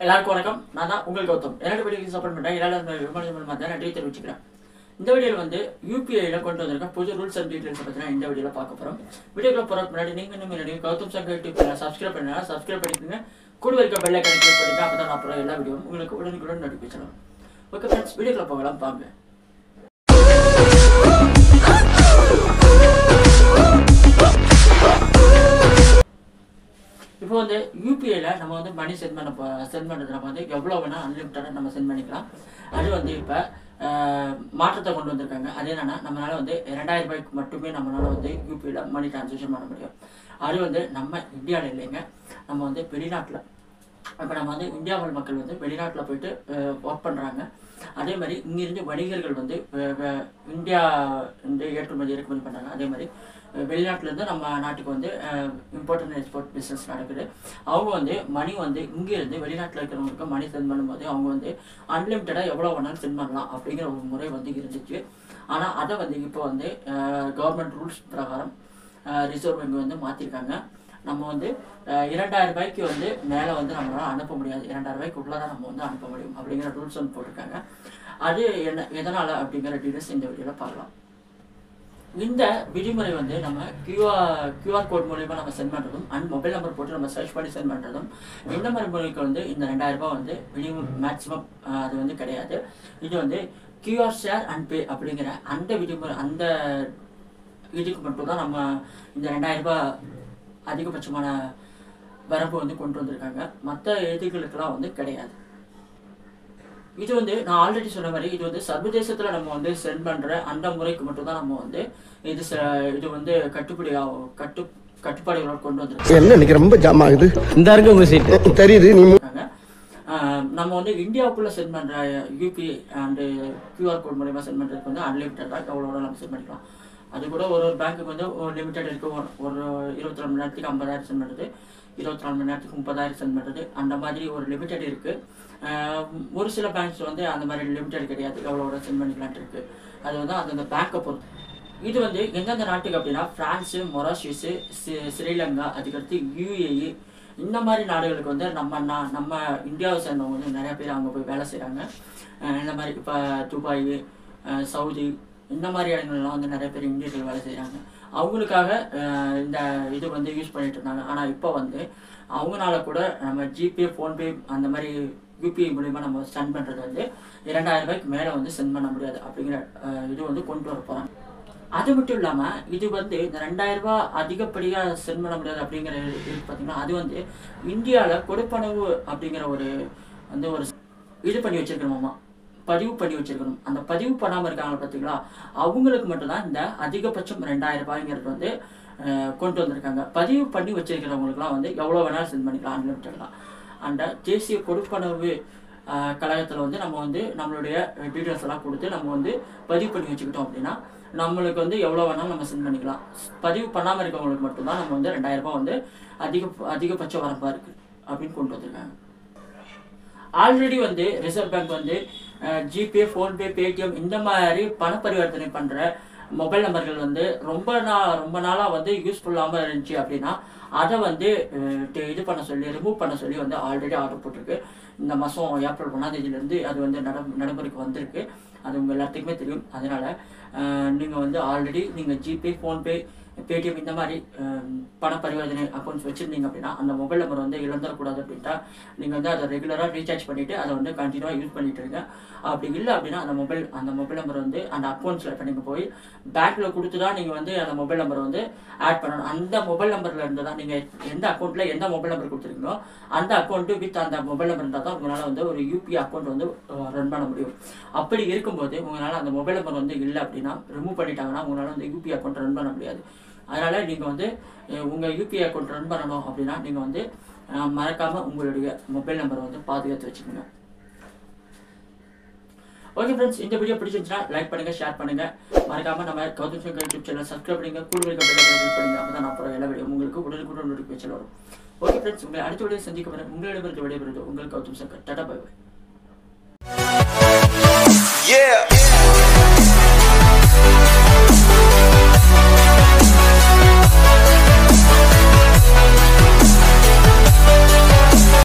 எல்லாருக்கும் வணக்கம். நான் தான் உங்கள் கௌதம். என்னோட வீடியோக்கு சப்போர்ட் பண்ணுறேன். எல்லாரும் விமானம் மாதிரி நன்றி தெரிவிச்சுக்கிறேன். இந்த வீடியோவில் வந்து யூபிஐயில் கொண்டு வந்திருக்க புது ரூல்ஸ் அண்ட் டீட்டெயில்ஸ் பற்றினா இந்த வீடியோவில் பார்க்க போகிறோம். வீடியோக்குள்ள போகிறதுக்கு முன்னாடி நீங்கள் இன்னும் கௌதம் சங்கர் யூடியூப் சப்ஸ்கிரைப் பண்ணுங்க. சப்ஸ்கிரைப் பண்ணிக்கோங்க. கூட இருக்க பெல் ஐக்கானை கிளிக் பண்ணிட்டு அப்போ தான் நான் அப்புறம் எல்லா வீடியோவும் உங்களுக்கு உடனுக்குடன் நோட்டிஃபிகேஷன். ஓகே ஃப்ரெண்ட்ஸ், வீடியோக்குள்ள போகலாம் வாங்க. இப்போ வந்து யூபிஐல நம்ம வந்து மணி சென்ட் பண்ணுறது நம்ம வந்து எவ்வளோ வேணால் அன்லிமிட்டடாக நம்ம சென்ட் பண்ணிக்கலாம். அது வந்து இப்போ மாற்றத்தை கொண்டு வந்திருக்காங்க. அது என்னன்னா, நம்மளால வந்து 2000 ரூபாய்க்கு மட்டுமே நம்மளால வந்து யூபிஐல மணி டிரான்சாக்ஷன் பண்ண முடியும். அது வந்து நம்ம இந்தியாவில் இல்லைங்க, நம்ம வந்து வெளிநாட்டில். இப்போ நம்ம வந்து இந்தியாவில் மக்கள் வந்து வெளிநாட்டில் போயிட்டு ஒர்க் பண்ணுறாங்க. அதே மாதிரி இங்கிருந்து வணிகர்கள் வந்து இந்தியா வந்து ஏற்றுமதி இறக்குமதி பண்ணுறாங்க. அதே மாதிரி வெளிநாட்டிலேருந்து நம்ம நாட்டுக்கு வந்து இம்போர்ட் அண்ட் எக்ஸ்போர்ட் பிஸ்னஸ் நடக்குது. அவங்க வந்து மணி வந்து இங்கேருந்து வெளிநாட்டில் இருக்கிறவங்களுக்கு மணி சென்ட் பண்ணும்போது அவங்க வந்து அன்லிமிட்டடாக எவ்வளோ வேணாலும் சென்ட் பண்ணலாம் அப்படிங்கிற ஒரு முறை வந்து இருந்துச்சு. ஆனால் அதை வந்து இப்போ வந்து கவர்மெண்ட் ரூல்ஸ் பிரகாரம் ரிசர்வ் வங்கி வந்து மாற்றிருக்காங்க. நம்ம வந்து 2000 ரூபாய்க்கு வந்து மேலே வந்து நம்மளால் அனுப்ப முடியாது. 2000 ரூபாய்க்கு உள்ளே தான் நம்ம வந்து அனுப்ப முடியும் அப்படிங்கிற ரூல்ஸ் வந்து போட்டிருக்காங்க. அது எதனால் அப்படிங்கிற டீட்டெயில்ஸ் இந்த வீடியோவில் பார்க்கலாம். இந்த விதிமுறை வந்து நம்ம கியூஆர் கோட் மூலமா நம்ம சென்ட் பண்ணுறதும் அண்ட் மொபைல் நம்பர் போட்டு நம்ம சர்ச் பண்ணி சென்ட் பண்ணுறதும் இந்த மாதிரி முறைக்கு வந்து இந்த 2000 ரூபாய் வந்து மேக்ஸிமம் அது வந்து கிடையாது. இது வந்து கியூஆர் ஷேர் அண்ட் பே அப்படிங்கிற அந்த விதிமுறை, அந்த இதுக்கு மட்டும் தான் நம்ம இந்த 2000 ரூபாய் அதிகபட்சமான வரம்பு வந்து கொண்டு வந்திருக்காங்க. மற்ற இதுகளுக்கெல்லாம் வந்து கிடையாது. இது வந்து நான் ஆல்ரெடி சொன்ன மாதிரி இது வந்து சர்வதேசத்தில் நம்ம வந்து சென்ட் பண்ணுற அந்த முறைக்கு மட்டும் தான் நம்ம வந்து இது வந்து கட்டுப்பாடுகளோடு கொண்டு வந்துருக்காங்க. என்ன இன்னைக்கு ரொம்ப ஜாம் ஆகுது. இந்த இருக்கு உங்க சீட் தெரியுது. நம்ம வந்து இந்தியாவுக்குள்ளே சென்ட் பண்ணுற யூபிஐ அண்டு கியூஆர் கோட் மூலமா சென்ட் பண்ணுறதுக்கு வந்து அன்லிமிட்டடாக எவ்வளோ நம்ம சென்ட் பண்ணிக்கலாம். அது கூட ஒரு பேங்க்குக்கு வந்து ஒரு லிமிட்டட் இருக்குது. ஒரு 24 மணி நேரத்துக்கு 50,000 சென்ட் பண்ணுறது, 24 மணி நேரத்துக்கு 30,000 சென்ட் பண்ணுறது, அந்த மாதிரி ஒரு லிமிட்டட் இருக்குது. ஒரு சில பேங்க்ஸ் வந்து அந்த மாதிரி லிமிட்டட் கிடையாது, எவ்வளோ சென்ட் பண்ணிக்கலான்ட்டு இருக்குது. அது வந்து அந்த பேங்க்கை பொறுத்து. இது வந்து எந்தெந்த நாட்டுக்கு அப்படின்னா ஃப்ரான்ஸு, மொராஷியஸு, ஸ்ரீலங்கா, அதுக்கடுத்து யுஏஇ, இந்த மாதிரி நாடுகளுக்கு வந்து நம்ம இந்தியாவை சேர்ந்தவங்க வந்து நிறையா பேர் அங்கே போய் வேலை செய்கிறாங்க. இந்த மாதிரி இப்போ துபாய், சவுதி, இந்த மாதிரி இடங்கள்லாம் வந்து நிறைய பேர் இந்தியர்கள் வேலை செய்கிறாங்க. அவங்களுக்காக இந்த இது வந்து யூஸ் பண்ணிட்டு இருந்தாங்க. ஆனால் இப்போ வந்து அவங்களால கூட நம்ம ஜிபே, ஃபோன்பே, அந்த மாதிரி யூபிஐ மூலிமா நம்ம சென்ட் பண்ணுறது வந்து 2000 ரூபாய்க்கு மேலே வந்து சென்ட் பண்ண முடியாது அப்படிங்கிற இது வந்து கொண்டு வர போகிறாங்க. அது மட்டும் இல்லாமல் இது வந்து இந்த 2000 ரூபாய் அதிகப்படியாக சென்ட் பண்ண முடியாது அப்படிங்கிற இது பார்த்தீங்கன்னா, அது வந்து இந்தியாவில் கொடுப்பனவு அப்படிங்கிற ஒரு இது பண்ணி வச்சிருக்கணுமா, பதிவு பண்ணி வச்சிருக்கணும். அந்த பதிவு பண்ணாமல் இருக்காங்க பார்த்தீங்களா, அவங்களுக்கு மட்டும்தான் இந்த அதிகபட்சம் 2000 ரூபாய்ங்கிறது வந்து கொண்டு வந்திருக்காங்க. பதிவு பண்ணி வச்சிருக்கிறவங்களுக்குலாம் வந்து எவ்வளோ வேணாலும் சென்ட் பண்ணிக்கலாம் அன்லிமிட்டட்லாம். அந்த தேசிய கொடுப்பனவு கழகத்தில் வந்து நம்ம வந்து நம்மளுடைய டீட்டெயில்ஸ் எல்லாம் கொடுத்து நம்ம வந்து பதிவு பண்ணி வச்சுக்கிட்டோம் அப்படின்னா நம்மளுக்கு வந்து எவ்வளோ வேணாலும் நம்ம சென்ட் பண்ணிக்கலாம். பதிவு பண்ணாமல் இருக்கவங்களுக்கு மட்டும்தான் நம்ம வந்து 2000 ரூபாய் வந்து அதிகபட்ச வரம்பாக இருக்குது அப்படின்னு கொண்டு வந்திருக்காங்க. ஆல்ரெடி வந்து ரிசர்வ் பேங்க் வந்து ஜிபே, ஃபோன்பே, பேடிஎம் இந்த மாதிரி பண பரிவர்த்தனை பண்ணுற மொபைல் நம்பர்கள் வந்து ரொம்ப நாளாக வந்து யூஸ்ஃபுல்லாமல் இருந்துச்சு அப்படின்னா அதை வந்து இது பண்ண சொல்லி, ரிமூவ் பண்ண சொல்லி வந்து ஆல்ரெடி ஆர்டர் போட்டிருக்கு. இந்த மாதம் ஏப்ரல் 1ஆம் தேதியிலேருந்து அது வந்து நடைமுறைக்கு வந்திருக்கு. அது உங்கள் எல்லாத்துக்குமே தெரியும். அதனால் நீங்கள் வந்து ஆல்ரெடி நீங்கள் ஜிபே, ஃபோன்பே, பேடிஎம் இந்த மாதிரி பண பரிவர்த்தனை அக்கௌண்ட்ஸ் வச்சுருந்தீங்க அப்படின்னா அந்த மொபைல் நம்பர் வந்து இழந்துடக்கூடாது அப்படின்ட்டா நீங்கள் வந்து அதை ரெகுலராக ரீசார்ஜ் பண்ணிவிட்டு அதை வந்து கண்டினியூவாக யூஸ் பண்ணிட்டு இருங்க. அப்படி இல்லை அப்படின்னா அந்த மொபைல் நம்பர் வந்து அந்த அக்கௌண்ட்ஸில் இப்போ நீங்கள் போய் பேங்க்கில் கொடுத்து தான் நீங்கள் வந்து அந்த மொபைல் நம்பரை வந்து ஆட் பண்ணணும். அந்த மொபைல் நம்பரில் இருந்து தான் நீங்கள் எந்த அக்கௌண்ட்டில் எந்த மொபைல் நம்பர் கொடுத்துருக்கீங்களோ அந்த அக்கௌண்ட்டு வித் அந்த மொபைல் நம்பர் இருந்தால் தான் உங்களால் வந்து ஒரு யூபிஐ அக்கௌண்ட் வந்து ரன் பண்ண முடியும். அப்படி இருக்கும்போது உங்களால் அந்த மொபைல் நம்பர் வந்து இல்லை அப்படின்னா ரிமூவ் பண்ணிட்டாங்கன்னா உங்களால் வந்து யூபிஐ அக்கௌண்ட் ரன் பண்ண முடியாது. அதனால் நீங்கள் வந்து உங்கள் யூபிஐ அக்கௌண்ட் ரன் பண்ணணும் அப்படின்னா நீங்கள் வந்து மறக்காமல் உங்களுடைய மொபைல் நம்பரை வந்து பாதுகாத்து வச்சுக்கோங்க. ஓகே ஃப்ரெண்ட்ஸ், இந்த வீடியோ பிடிச்சிருந்துச்சுன்னா லைக் பண்ணுங்கள், ஷேர் பண்ணுங்கள். மறக்காமல் நம்ம Gautham Shankar YouTube channel subscribe பண்ணுங்க, கூட கிளிக் பண்ணுங்க. அப்போ தான் நான் அப்புறம் எல்லா வீடியோ உங்களுக்கு உடனுக்குடன் நோட்டிஃபிகேஷன் வரும். ஓகே ஃப்ரெண்ட்ஸ், உங்களை அடுத்த வீடியோ சந்திக்க வரேன். உங்களிடமிருந்து விடைபெறுவது உங்கள் Gautham Shankar. Tata, bye by.